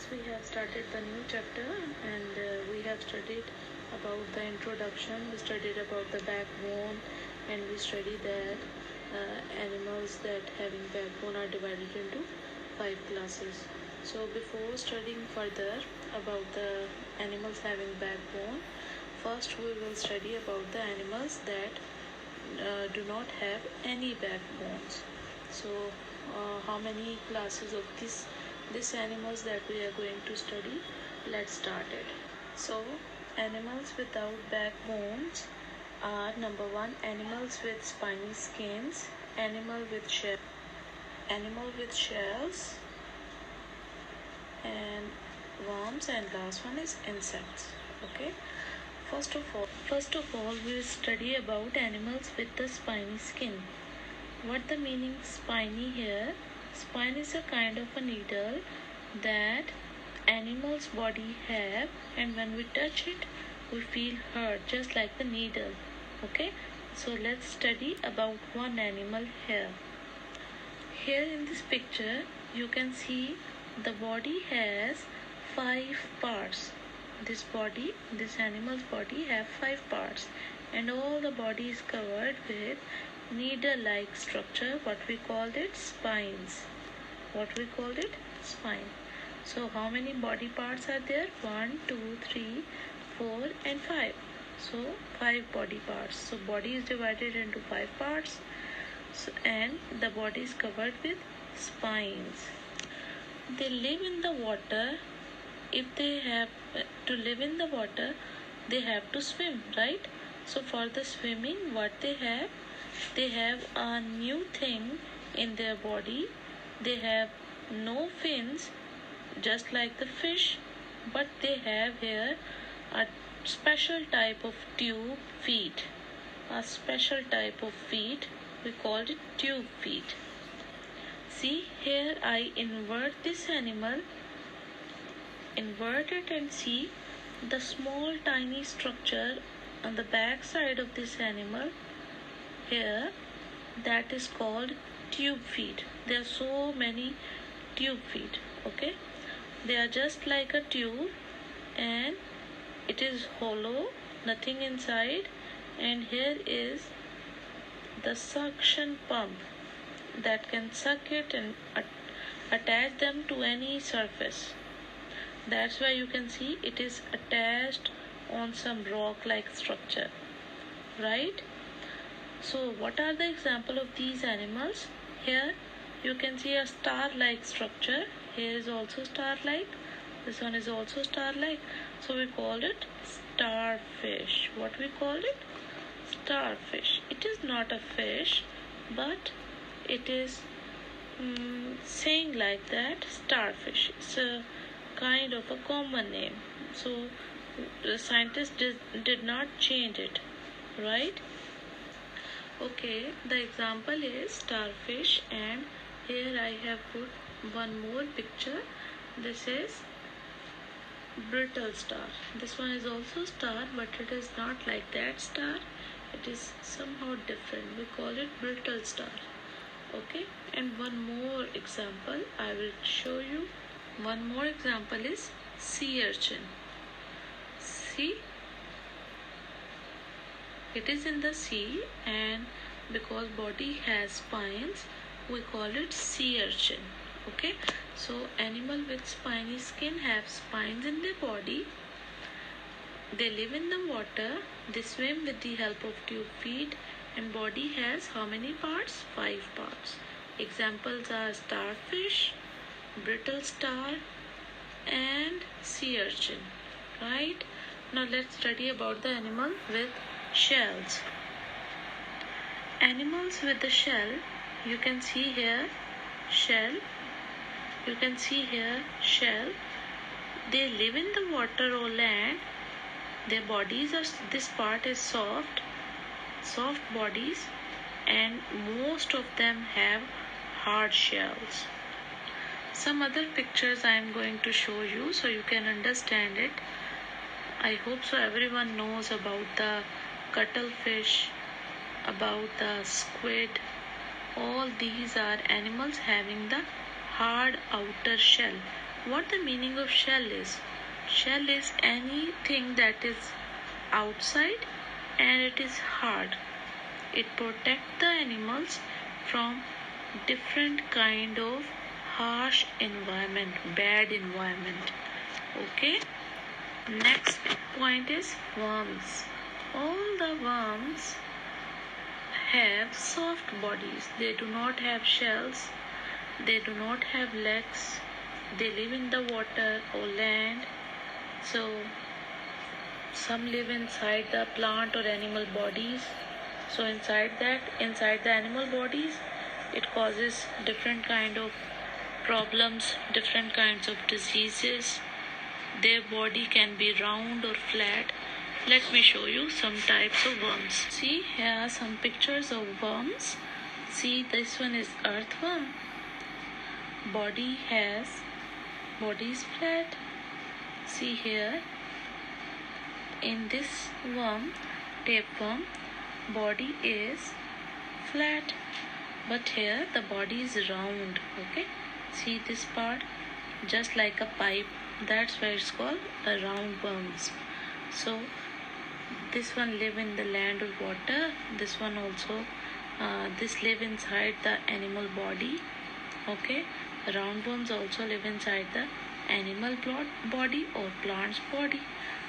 as we have started the new chapter and we have studied about the introduction, we studied about the backbone, and we studied that animals that having backbone are divided into 5 classes. So before studying further about the animals having backbone, first we will study about the animals that do not have any backbones. So how many classes of this animals that we are going to study? Let's start it. So animals without backbones are: number 1, animals with spiny skins, animal with shells and worms, and last one is insects. Okay, first of all we will study about animals with the spiny skin. What the meaning spiny here? Spine is a kind of a needle that animal's body have, and when we touch it we feel hurt just like the needle. Okay, so let's study about one animal here. Here in this picture you can see the body has 5 parts. This animal's body have 5 parts, and all the body is covered with needle-like structure. What we called it? Spines. Spine. So how many body parts are there? 1, 2, 3, 4 and 5. So 5 body parts. So body is divided into 5 parts, and the body is covered with spines. They live in the water. If they have to live in the water, they have to swim, right? So for the swimming, what they have a new thing in their body. They have no fins, just like the fish, but they have here a special type of tube feet. We call it tube feet. See, here I invert this animal. Invert it and see the small tiny structure on the back side of this animal here, that is called tube feet. There are so many tube feet. Okay, they are just like a tube, and it is hollow, nothing inside, and here is the suction pump that can suck it and attach them to any surface. That's why you can see it is attached on some rock-like structure, right? So what are the example of these animals? Here you can see a star-like structure. Here is also star-like. This one is also star-like. So we called it starfish. What we called it? Starfish. It is not a fish, but it is saying like that, starfish. It's a kind of a common name. So the scientists did not change it, right? Okay, the example is starfish, and here I have put one more picture. This is brittle star. This one is also star, but it is not like that star. It is somehow different. We call it brittle star. Okay, and one more example I will show you. One more example is sea urchin. See, it is in the sea, and because body has spines, we call it sea urchin. Okay, so animal with spiny skin have spines in their body. They live in the water. They swim with the help of tube feet, and body has how many parts? 5 parts. Examples are starfish, brittle star and sea urchin, right? Now let's study about the animal with shells. Animals with the shell, you can see here shell. They live in the water or land. Their bodies are, this part is soft bodies, and most of them have hard shells. Some other pictures I am going to show you so you can understand it. I hope so everyone knows about the cuttlefish, about the squid. All these are animals having the hard outer shell. What the meaning of shell is? Shell is anything that is outside and it is hard. It protects the animals from different kind of harsh environment, bad environment. Okay. Next point is worms. All the worms have soft bodies. They do not have shells. They do not have legs. They live in the water or land. So some live inside the plant or animal bodies. So inside the animal bodies, it causes different kind of problems, different kinds of diseases. Their body can be round or flat. Let me show you some types of worms. See, here are some pictures of worms. See, this one is earthworm. Body is flat. See here, in this worm, tapeworm, body is flat, but here the body is round. Okay, see this part, just like a pipe. That's why it's called a roundworms. So this one live in the land or water. This one also, this live inside the animal body. Okay, roundworms also live inside the animal body or plant's body.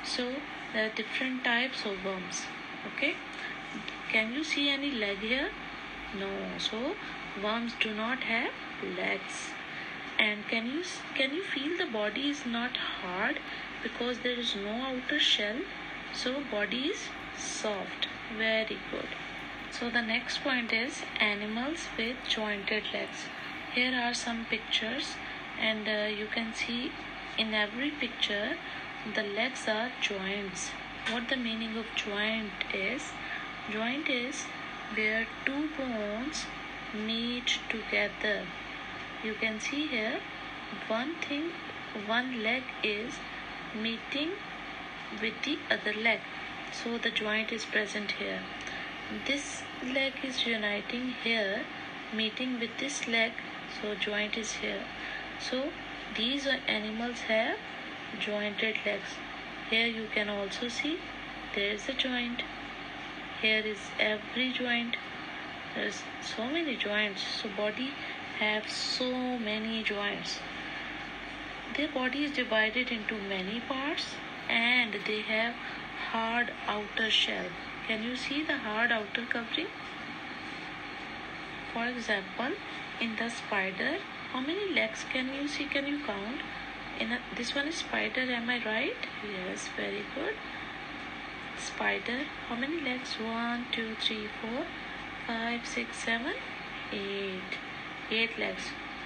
So there are different types of worms. Okay, can you see any leg here? No. So worms do not have legs. And can you feel the body is not hard because there is no outer shell, so body is soft. Very good. So the next point is animals with jointed legs. Here are some pictures, and you can see in every picture the legs are joints. What the meaning of joint is? Joint is where two bones meet together. You can see here one leg is meeting with the other leg, so the joint is present here. This leg is uniting here, meeting with this leg, so joint is here. So these animals have jointed legs. Here you can also see there is a joint. Here is every joint. There is so many joints. So body have so many joints. Their body is divided into many parts and they have hard outer shell. Can you see the hard outer covering? For example, in the spider, how many legs can you see? Can you count? This one is spider, am I right? Yes, very good. Spider, how many legs? 1, 2, 3, 4, 5, 6, 7, 8. 8 legs.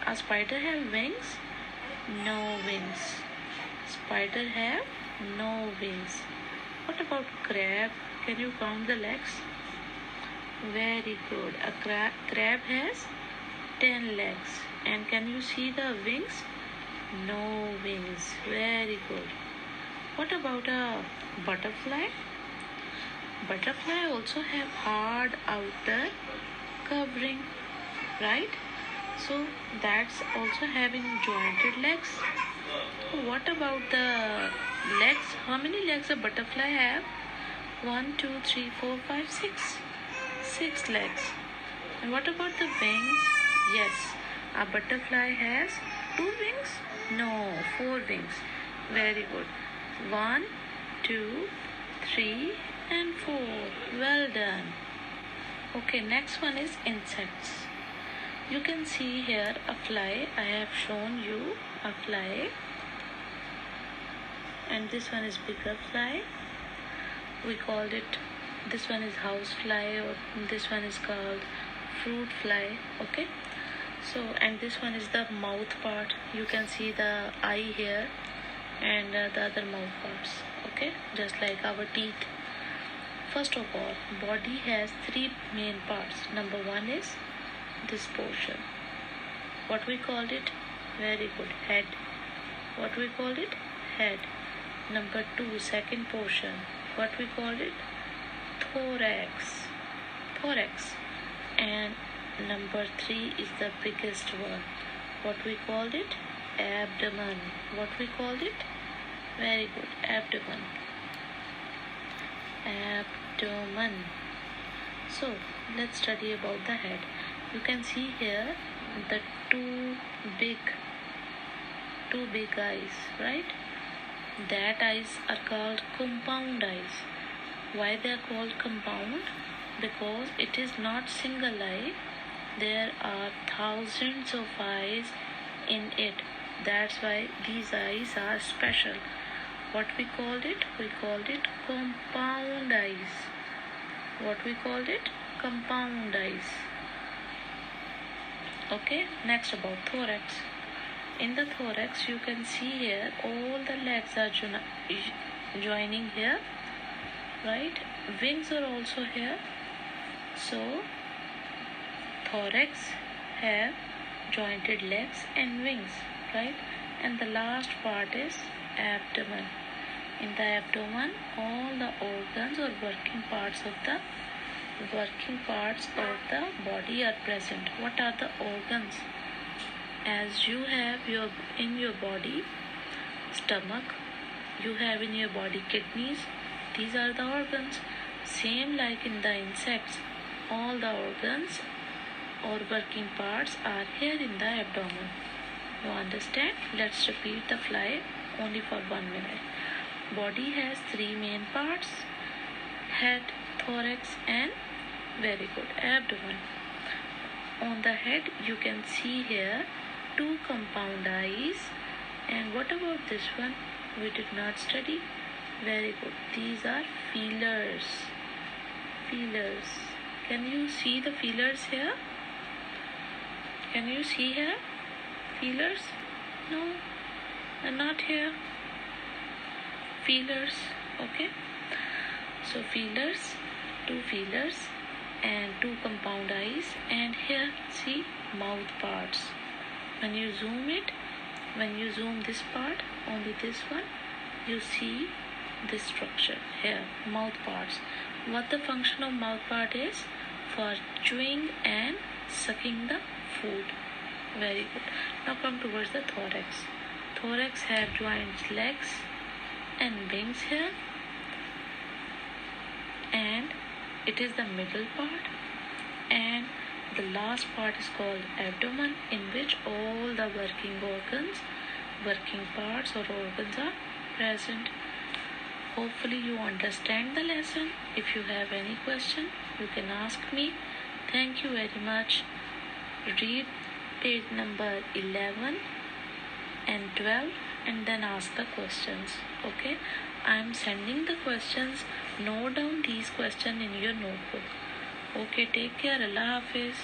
A spider have wings? No wings. Spider have no wings. What about crab? Can you count the legs? Very good. A crab has 10 legs. And can you see the wings? No wings. Very good. What about a butterfly? Butterfly also have hard outer covering, right? So that's also having jointed legs. What about the legs? How many legs a butterfly have? 1, 2, 3, 4, 5, 6. 6 legs. And what about the wings? Yes, a butterfly has 2 wings? No, 4 wings. Very good. 1, 2, 3 and 4. Well done. Okay, next one is insects. You can see here a fly. I have shown you a fly. And this one is bigger fly. We called it, this one is house fly, or this one is called fruit fly. Okay. So, and this one is the mouth part. You can see the eye here and the other mouth parts. Okay. Just like our teeth. First of all, body has 3 main parts. Number 1 is this portion. What we called it? Very good. Head. What we called it? Head. Number 2, second portion. What we called it? Thorax. Thorax. And number 3 is the biggest one. What we called it? abdomen. What we called it? Very good. Abdomen. Abdomen. So let's study about the head. You can see here the two big eyes, right? That eyes are called compound eyes. Why they are called compound? Because it is not single eye. There are thousands of eyes in it. That's why these eyes are special. What we called it? We called it compound eyes. What we called it? Compound eyes. Okay, next about thorax. In the thorax, you can see here all the legs are joining here, right? Wings are also here. So, thorax have jointed legs and wings, right? And the last part is abdomen. In the abdomen, all the organs or working parts of the body are present. What are the organs? As you have in your body stomach, you have in your body kidneys. These are the organs. Same like in the insects, all the organs or working parts are here in the abdomen. You understand? Let's repeat the fly only for 1 minute. Body has 3 main parts: head, thorax and very good, abdomen. On the head you can see here 2 compound eyes. And what about this one? We did not study. Very good. These are feelers. Feelers. Can you see the feelers here? Can you see here? Feelers? No, they're not here. Feelers. Okay. So feelers, 2 feelers and 2 compound eyes. And here see mouth parts. When you zoom this part, only this one, you see this structure here, mouth parts. What the function of mouth part is? For chewing and sucking the food. Very good. Now come towards the thorax. Thorax have joined legs and wings here, and it is the middle part, and the last part is called abdomen, in which all the working parts or organs are present. Hopefully you understand the lesson. If you have any question, you can ask me. Thank you very much. Read page number 11 and 12 and then ask the questions. Okay, I am sending the questions. Note down these questions in your notebook. Okay, take care. Allah Hafiz.